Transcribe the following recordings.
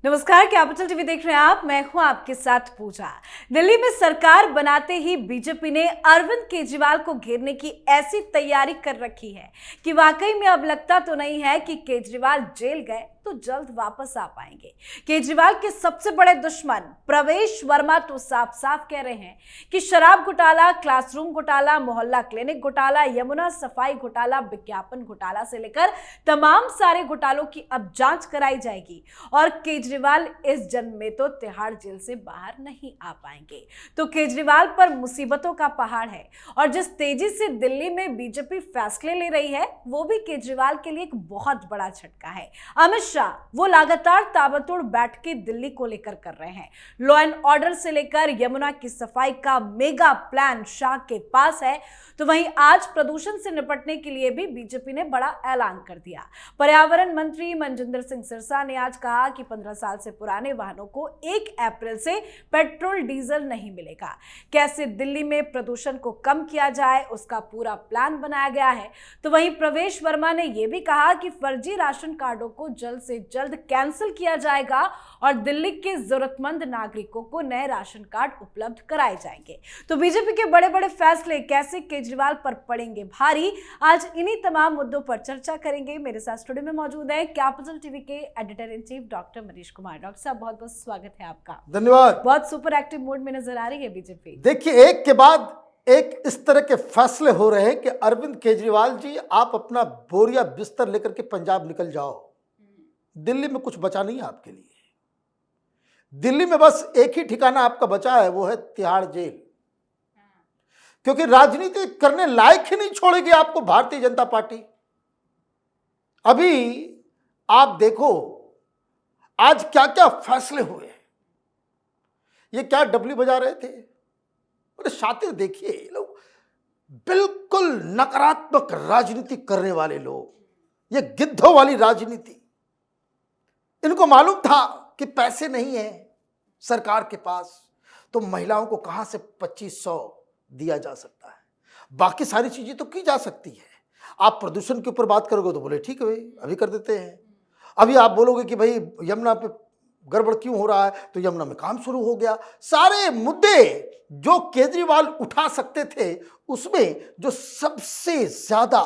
नमस्कार, capital TV देख रहे हैं आप। मैं हूं आपके साथ पूजा। दिल्ली में सरकार बनाते ही बीजेपी ने अरविंद केजरीवाल को घेरने की ऐसी तैयारी कर रखी है कि वाकई में अब लगता तो नहीं है कि केजरीवाल जेल गए तो जल्द वापस आ पाएंगे। केजरीवाल के सबसे बड़े दुश्मन प्रवेश वर्मा तो साफ साफ कह रहे हैं कि शराब घोटाला, क्लासरूम घोटाला, मोहल्ला क्लिनिक घोटाला, यमुना सफाई घोटाला, विज्ञापन घोटाला से लेकर तमाम सारे घोटालों की अब जांच कराई जाएगी और केजरीवाल इस जन्म में तो तिहाड़ जेल से बाहर नहीं आ पाएंगे। तो केजरीवाल पर मुसीबतों का पहाड़ है और जिस तेजी से दिल्ली में बीजेपी फैसले ले रही है वो भी केजरीवाल के लिए एक बहुत बड़ा झटका है। अमित शाह वो लगातार ताबड़तोड़ बैठकें दिल्ली को लेकर कर रहे हैं। लॉ एंड ऑर्डर से लेकर यमुना की सफाई का मेगा प्लान शाह के पास है। तो वहीं आज प्रदूषण से निपटने के लिए भी बीजेपी ने बड़ा ऐलान कर दिया। पर्यावरण मंत्री मनजिंदर सिंह सिरसा ने आज कहा कि 15 साल से पुराने वाहनों को 1 अप्रैल से पेट्रोल डीजल नहीं मिलेगा। कैसे दिल्ली में प्रदूषण को कम किया जाए उसका पूरा प्लान बनाया गया है। तो वहीं प्रवेश वर्मा ने यह भी कहा कि फर्जी राशन कार्डों को जल्द से जल्द कैंसिल किया जाएगा और दिल्ली के जरूरतमंद नागरिकों को नए राशन कार्ड उपलब्ध कराए जाएंगे। तो बीजेपी के बड़े बड़े फैसले कैसे केजरीवाल पर पड़ेंगे भारी, आज इन्हीं तमाम मुद्दों पर चर्चा करेंगे। मेरे साथ स्टूडियो में मौजूद है कैपिटल टीवी के editor in chief doctor Manish Kumar. Doctor साहब, बहुत बहुत स्वागत है आपका। धन्यवाद। बहुत सुपर एक्टिव मूड में नजर आ रही है बीजेपी। देखिए, एक के बाद एक इस तरह के फैसले हो रहे हैं कि अरविंद केजरीवाल जी, आप अपना बोरिया बिस्तर लेकर के पंजाब निकल जाओ। दिल्ली में कुछ बचा नहीं है आपके लिए। दिल्ली में बस एक ही ठिकाना आपका बचा है, वो है तिहाड़ जेल। क्योंकि राजनीति करने लायक ही नहीं छोड़ेगी आपको भारतीय जनता पार्टी। अभी आप देखो आज क्या क्या फैसले हुए हैं। ये क्या डबली बजा रहे थे, अरे शातिर देखिए, ये लोग बिल्कुल नकारात्मक राजनीति करने वाले लोग, ये गिद्धों वाली राजनीति। इनको मालूम था कि पैसे नहीं है सरकार के पास, तो महिलाओं को कहां से 2500 दिया जा सकता है। बाकी सारी चीजें तो की जा सकती है। आप प्रदूषण के ऊपर बात करोगे तो बोले ठीक है भाई, अभी कर देते हैं। अभी आप बोलोगे कि भाई यमुना पे गड़बड़ क्यों हो रहा है, तो यमुना में काम शुरू हो गया। सारे मुद्दे जो केजरीवाल उठा सकते थे, उसमें जो सबसे ज्यादा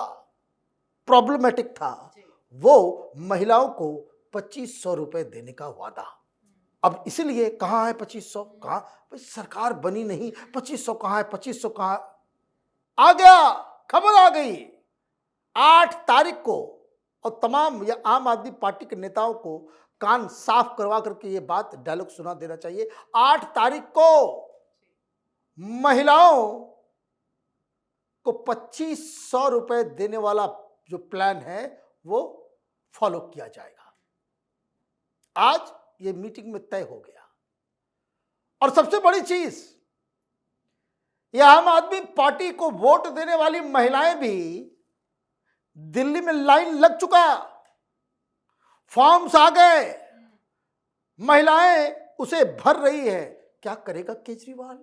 प्रॉब्लमेटिक था वो महिलाओं को 2500 रुपए देने का वादा। अब इसीलिए कहां है 2500, कहां भाई सरकार बनी नहीं, 2500 कहां है, 2500 कहां आ गया। खबर आ गई 8 तारीख को, और तमाम या आम आदमी पार्टी के नेताओं को कान साफ करवा करके ये बात डायलॉग सुना देना चाहिए। 8 तारीख को महिलाओं को 2500 रुपए देने वाला जो प्लान है वो फॉलो किया जाएगा। आज ये मीटिंग में तय हो गया। और सबसे बड़ी चीज, ये आम आदमी पार्टी को वोट देने वाली महिलाएं भी दिल्ली में लाइन लग चुका, फॉर्म्स आ गए, महिलाएं उसे भर रही है। क्या करेगा केजरीवाल?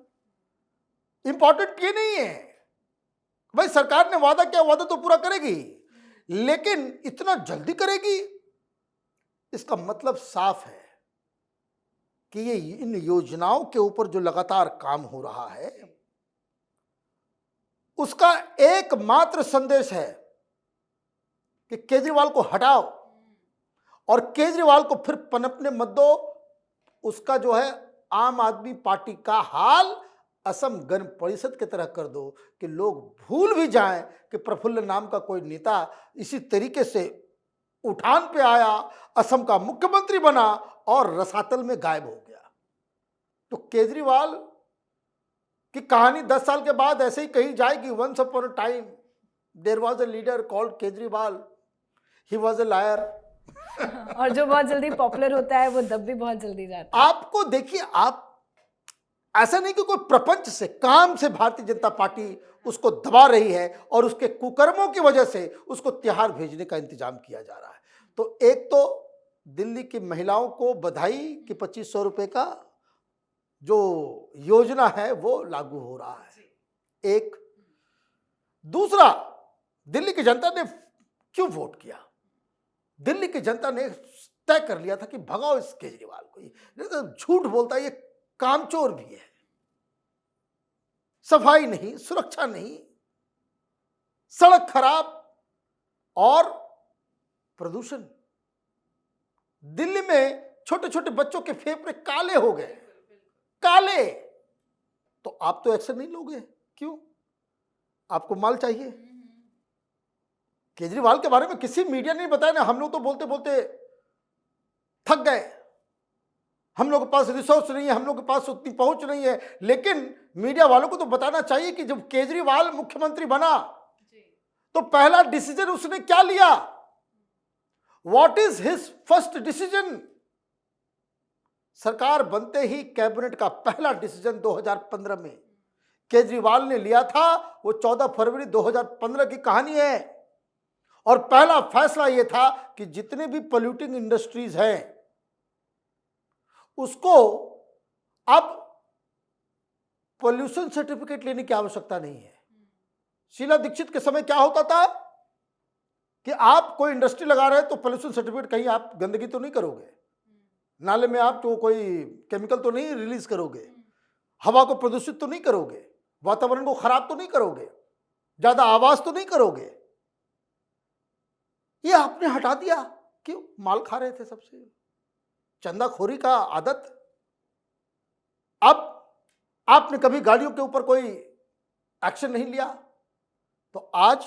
इंपॉर्टेंट ये नहीं है भाई, सरकार ने वादा किया, वादा तो पूरा करेगी, लेकिन इतना जल्दी करेगी, इसका मतलब साफ है कि ये इन योजनाओं के ऊपर जो लगातार काम हो रहा है उसका एकमात्र संदेश है कि केजरीवाल को हटाओ और केजरीवाल को फिर पनपने मत दो। उसका जो है आम आदमी पार्टी का हाल असम गण परिषद की तरह कर दो कि लोग भूल भी जाएं कि प्रफुल्ल नाम का कोई नेता इसी तरीके से उठान पे आया, असम का मुख्यमंत्री बना और रसातल में गायब हो गया। तो केजरीवाल की कहानी 10 साल के बाद ऐसे ही कही जाएगी। Once upon a time there was a leader called Kejriwal, he was a liar. और जो बहुत जल्दी पॉपुलर होता है वो दब भी बहुत जल्दी जाता है। आपको देखिए, आप ऐसा नहीं कि कोई प्रपंच से, काम से भारतीय जनता पार्टी उसको दबा रही है और उसके कुकर्मों की वजह से उसको तिहाड़ भेजने का इंतजाम किया जा रहा है। तो एक तो दिल्ली की महिलाओं को बधाई कि 2500 रुपए का जो योजना है वो लागू हो रहा है। एक दूसरा, दिल्ली की जनता ने क्यों वोट किया? दिल्ली की जनता ने तय कर लिया था कि भगाओ इस केजरीवाल को, ये तो झूठ बोलता है, ये कामचोर भी है, सफाई नहीं, सुरक्षा नहीं, सड़क खराब और प्रदूषण। दिल्ली में छोटे छोटे बच्चों के फेफड़े काले हो गए, काले। तो आप तो एक्शन नहीं लोगे, क्यों? आपको माल चाहिए। केजरीवाल के बारे में किसी मीडिया ने नहीं बताया ना, हम लोग तो बोलते बोलते थक गए, हम लोग के पास रिसोर्स नहीं है, हम लोग के पास उतनी पहुंच नहीं है। लेकिन मीडिया वालों को तो बताना चाहिए कि जब केजरीवाल मुख्यमंत्री बना तो पहला डिसीजन उसने क्या लिया, what is his first decision. सरकार बनते ही कैबिनेट का पहला डिसीजन 2015 में केजरीवाल ने लिया था, वो 14 फरवरी 2015 की कहानी है। और पहला फैसला यह था कि जितने भी पोल्यूटिंग इंडस्ट्रीज हैं उसको अब पोल्यूशन सर्टिफिकेट लेने की आवश्यकता नहीं है। शीला दीक्षित के समय क्या होता था कि आप कोई इंडस्ट्री लगा रहे हैं तो पोल्यूशन सर्टिफिकेट, कहीं आप गंदगी तो नहीं करोगे, नाले में आप तो कोई केमिकल तो नहीं रिलीज करोगे, हवा को प्रदूषित तो नहीं करोगे, वातावरण को खराब तो नहीं करोगे, ज्यादा आवाज तो नहीं करोगे। ये आपने हटा दिया, क्यों? माल खा रहे थे सबसे, चंदाखोरी का आदत। अब आपने कभी गाड़ियों के ऊपर कोई एक्शन नहीं लिया, तो आज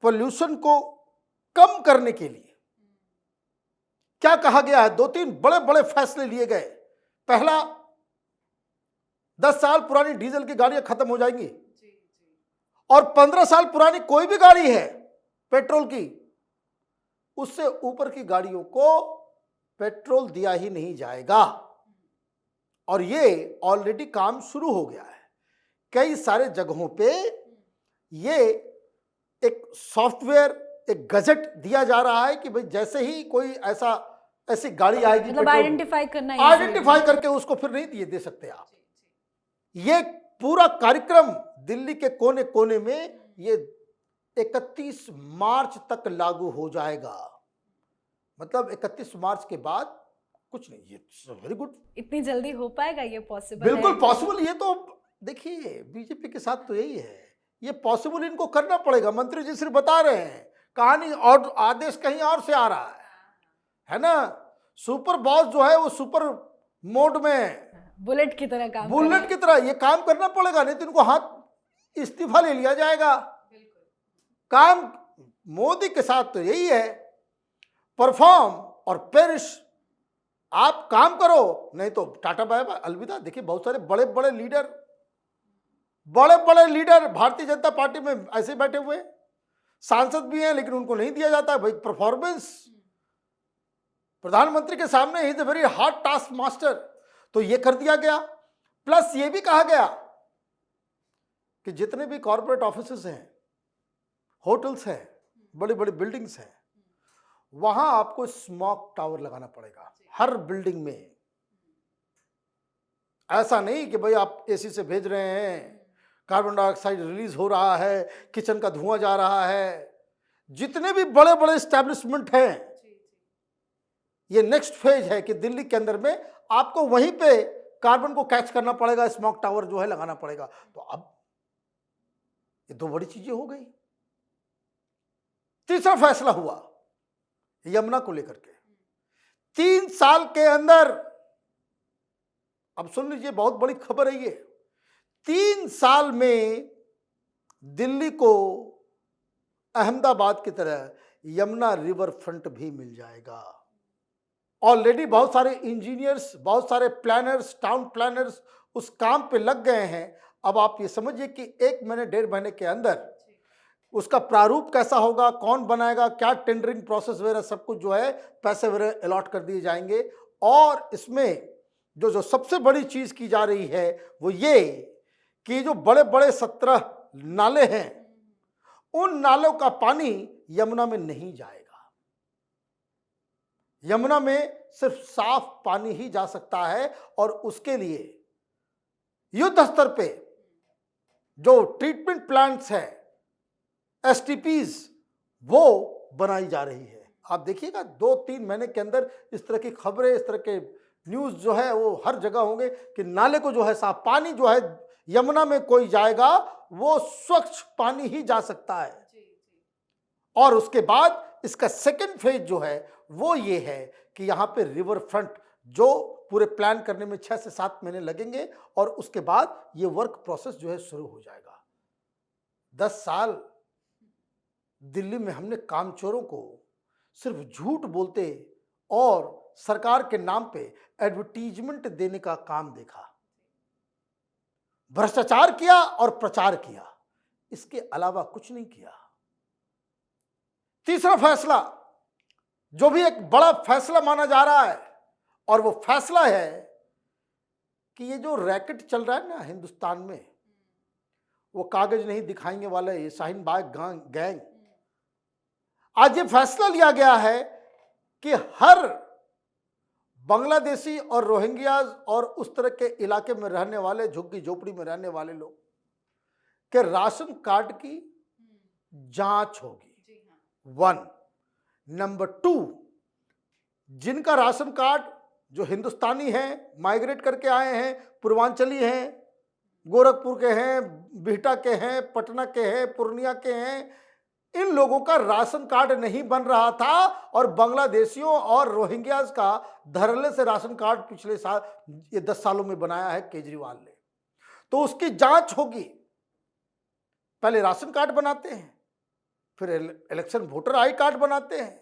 पोल्यूशन को कम करने के लिए क्या कहा गया है? 2-3 बड़े बड़े फैसले लिए गए। पहला, 10 साल पुरानी डीजल की गाड़ियां खत्म हो जाएंगी और 15 साल पुरानी कोई भी गाड़ी है पेट्रोल की, उससे ऊपर की गाड़ियों को पेट्रोल दिया ही नहीं जाएगा। और ये ऑलरेडी काम शुरू हो गया है। कई सारे जगहों पे ये एक सॉफ्टवेयर, एक गजट दिया जा रहा है कि भाई जैसे ही कोई ऐसी गाड़ी आएगी, मतलब आइडेंटिफाई करना, आइडेंटिफाई करके उसको फिर नहीं दे सकते आप। ये पूरा कार्यक्रम दिल्ली के कोने कोने में ये 31 मार्च तक लागू हो जाएगा। मतलब 31 मार्च के बाद कुछ नहीं। ये वेरी गुड। इतनी जल्दी हो पाएगा ये? पॉसिबल? बिल्कुल पॉसिबल। ये तो देखिए बीजेपी के साथ तो यही है, ये पॉसिबल इनको करना पड़ेगा। मंत्री जी सिर्फ बता रहे हैं, कहानी और आदेश कहीं और से आ रहा है ना। सुपर बॉस जो है वो सुपर मोड में बुलेट की तरह काम, बुलेट की तरह ये काम करना पड़ेगा, नहीं तो इनको हाथ इस्तीफा ले लिया जाएगा। काम मोदी के साथ तो यही है, परफॉर्म और पेरिश। आप काम करो, नहीं तो टाटा बाय बाय, अलविदा। देखिए बहुत सारे बड़े बड़े लीडर भारतीय जनता पार्टी में ऐसे बैठे हुए, सांसद भी हैं, लेकिन उनको नहीं दिया जाता भाई परफॉर्मेंस। प्रधानमंत्री के सामने he is a very hard task master, तो ये कर दिया गया। प्लस ये भी कहा गया कि जितने भी कॉर्पोरेट ऑफिसेस हैं, होटल्स हैं, बड़ी बड़ी बिल्डिंग्स हैं, वहां आपको स्मोक टावर लगाना पड़ेगा हर बिल्डिंग में। ऐसा नहीं कि भाई आप एसी से भेज रहे हैं, कार्बन डाइऑक्साइड रिलीज हो रहा है, किचन का धुआं जा रहा है। जितने भी बड़े बड़े एस्टेब्लिशमेंट हैं, ये नेक्स्ट फेज है कि दिल्ली के अंदर में आपको वहीं पे कार्बन को कैच करना पड़ेगा, स्मोक टावर जो है लगाना पड़ेगा। तो अब ये दो बड़ी चीजें हो गई। तीसरा फैसला हुआ यमुना को लेकर के, 3 साल के अंदर, अब सुन लीजिए बहुत बड़ी खबर है ये, 3 साल में दिल्ली को अहमदाबाद की तरह यमुना रिवर फ्रंट भी मिल जाएगा। ऑलरेडी बहुत सारे इंजीनियर्स, बहुत सारे प्लानर्स, टाउन प्लानर्स उस काम पे लग गए हैं। अब आप ये समझिए कि 1 महीने 1.5 महीने के अंदर उसका प्रारूप कैसा होगा, कौन बनाएगा, क्या टेंडरिंग प्रोसेस वगैरह सब कुछ जो है, पैसे वगैरह अलॉट कर दिए जाएंगे। और इसमें जो सबसे बड़ी चीज की जा रही है वो ये कि जो बड़े बड़े 17 नाले हैं, उन नालों का पानी यमुना में नहीं जाएगा। यमुना में सिर्फ साफ पानी ही जा सकता है, और उसके लिए युद्ध स्तर पे जो ट्रीटमेंट प्लांट्स हैं, एसटीपीज, वो बनाई जा रही है। आप देखिएगा 2-3 महीने के अंदर इस तरह की खबरें, इस तरह के न्यूज़ जो है वो हर जगह होंगे कि नाले को जो है साफ, पानी जो है यमुना में कोई जाएगा वो स्वच्छ पानी ही जा सकता है। और उसके बाद इसका सेकंड फेज जो है वो ये है कि यहाँ पे रिवर फ्रंट जो पूरे प्लान करने में 6 से 7 महीने लगेंगे और उसके बाद ये वर्क प्रोसेस जो है शुरू हो जाएगा। 10 साल दिल्ली में हमने कामचोरों को सिर्फ झूठ बोलते और सरकार के नाम पे एडवर्टीजमेंट देने का काम देखा, भ्रष्टाचार किया और प्रचार किया, इसके अलावा कुछ नहीं किया। तीसरा फैसला जो भी एक बड़ा फैसला माना जा रहा है और वो फैसला है कि ये जो रैकेट चल रहा है ना हिंदुस्तान में, वो कागज नहीं दिखाएंगे वाले ये शाहीन बाग गैंग, आज ये फैसला लिया गया है कि हर बांग्लादेशी और रोहिंग्याज और उस तरह के इलाके में रहने वाले, झुग्गी झोपड़ी में रहने वाले लोग के राशन कार्ड की जांच होगी। 1 नंबर 2, जिनका राशन कार्ड जो हिंदुस्तानी हैं, माइग्रेट करके आए हैं, पूर्वांचली हैं, गोरखपुर के हैं, बिहटा के हैं, पटना के हैं, पूर्णिया के हैं, इन लोगों का राशन कार्ड नहीं बन रहा था और बांग्लादेशियों और रोहिंग्याज का धड़ल्ले से राशन कार्ड पिछले साल ये 10 सालों में बनाया है केजरीवाल ने। तो उसकी जांच होगी। पहले राशन कार्ड बनाते हैं, फिर इलेक्शन वोटर आई कार्ड बनाते हैं,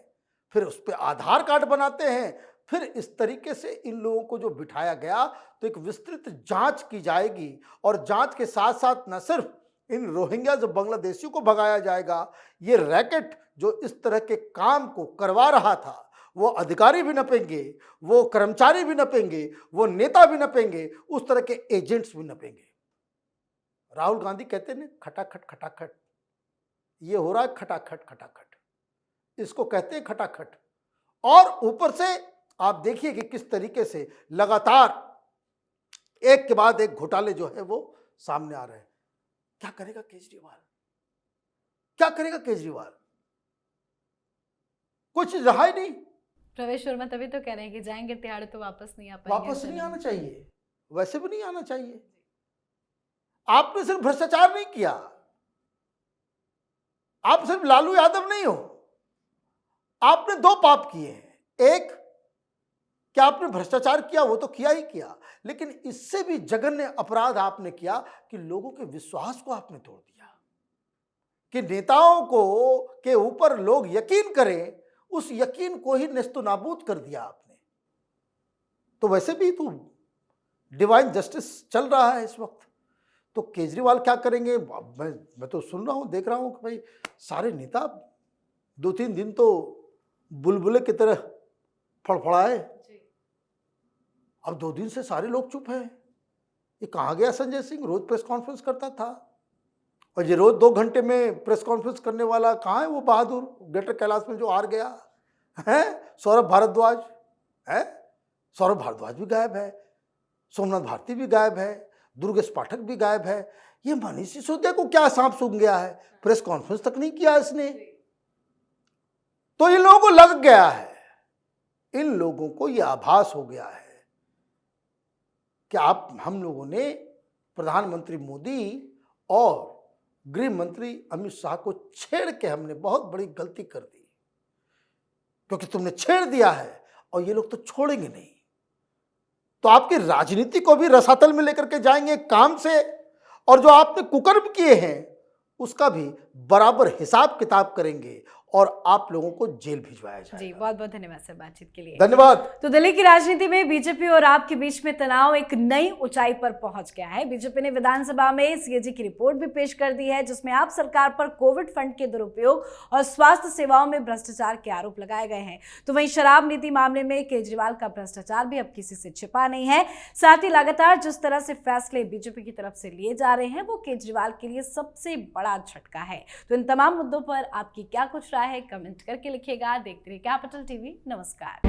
फिर उस पर आधार कार्ड बनाते हैं, फिर इस तरीके से इन लोगों को जो बिठाया गया तो एक विस्तृत जांच की जाएगी और जांच के साथ साथ न सिर्फ इन रोहिंग्या जो बांग्लादेशियों को भगाया जाएगा, ये रैकेट जो इस तरह के काम को करवा रहा था वो अधिकारी भी नपेंगे, वो कर्मचारी भी नपेंगे, वो नेता भी नपेंगे, उस तरह के एजेंट्स भी नपेंगे। राहुल गांधी कहते हैं खटाखट खटाखट, ये हो रहा है खटाखट खटाखट, इसको कहते हैं खटाखट। और ऊपर से आप देखिए कि किस तरीके से लगातार एक के बाद एक घोटाले जो है वो सामने आ रहे हैं। क्या करेगा केजरीवाल, क्या करेगा केजरीवाल? कुछ रहा ही नहीं। प्रवेश वर्मा तभी तो कह रहे हैं कि जाएंगे तिहाड़ तो वापस नहीं आ पाएंगे। वापस नहीं आना चाहिए, वैसे भी नहीं आना चाहिए। आपने सिर्फ भ्रष्टाचार नहीं किया, आप सिर्फ लालू यादव नहीं हो, आपने 2 पाप किए हैं। एक, क्या आपने भ्रष्टाचार किया, वो तो किया ही किया, लेकिन इससे भी जघन्य अपराध आपने किया कि लोगों के विश्वास को आपने तोड़ दिया कि नेताओं को के ऊपर लोग यकीन करें, उस यकीन को ही नेस्तनाबूद कर दिया आपने। तो वैसे भी तो डिवाइन जस्टिस चल रहा है इस वक्त, तो केजरीवाल क्या करेंगे? मैं तो सुन रहा हूं, देख रहा हूं कि भाई सारे नेता 2-3 दिन तो बुलबुले की तरह फड़फड़ाए, अब 2 दिन से सारे लोग चुप हैं। ये कहाँ गया संजय सिंह? रोज प्रेस कॉन्फ्रेंस करता था और ये रोज 2 घंटे में प्रेस कॉन्फ्रेंस करने वाला कहाँ है वो बहादुर ग्रेटर कैलाश में जो हार गया है? सौरभ भारद्वाज है, सौरभ भारद्वाज भी गायब है, सोमनाथ भारती भी गायब है, दुर्गेश पाठक भी गायब है। ये मनीष सिसोदिया को क्या सांप सूंघ गया है? प्रेस कॉन्फ्रेंस तक नहीं किया इसने। तो इन लोगों को लग गया है, इन लोगों को यह आभास हो गया है कि हम लोगों ने प्रधानमंत्री मोदी और गृह मंत्री अमित शाह को छेड़ के हमने बहुत बड़ी गलती कर दी, क्योंकि तुमने छेड़ दिया है और ये लोग तो छोड़ेंगे नहीं। तो आपकी राजनीति को भी रसातल में लेकर के जाएंगे काम से, और जो आपने कुकर्म किए हैं उसका भी बराबर हिसाब किताब करेंगे और आप लोगों को जेल भिजवाया जाएगा। जी, बहुत बहुत धन्यवाद सर बातचीत के लिए। धन्यवाद। तो दिल्ली की राजनीति में बीजेपी और आप के बीच में तनाव एक नई ऊंचाई पर पहुंच गया है। बीजेपी ने विधानसभा में सीएजी की रिपोर्ट भी पेश कर दी है, जिसमें आप सरकार पर कोविड फंड के दुरुपयोग और स्वास्थ्य सेवाओं में भ्रष्टाचार के आरोप लगाए गए हैं। तो वहीं शराब नीति मामले में केजरीवाल का भ्रष्टाचार भी अब किसी से छिपा नहीं है। साथ ही लगातार जिस तरह से फैसले बीजेपी की तरफ से लिए जा रहे हैं वो केजरीवाल के लिए सबसे बड़ा झटका है। तो इन तमाम मुद्दों पर आपकी क्या कुछ राय है, कमेंट करके लिखिएगा। देखते रहिए कैपिटल टीवी। नमस्कार।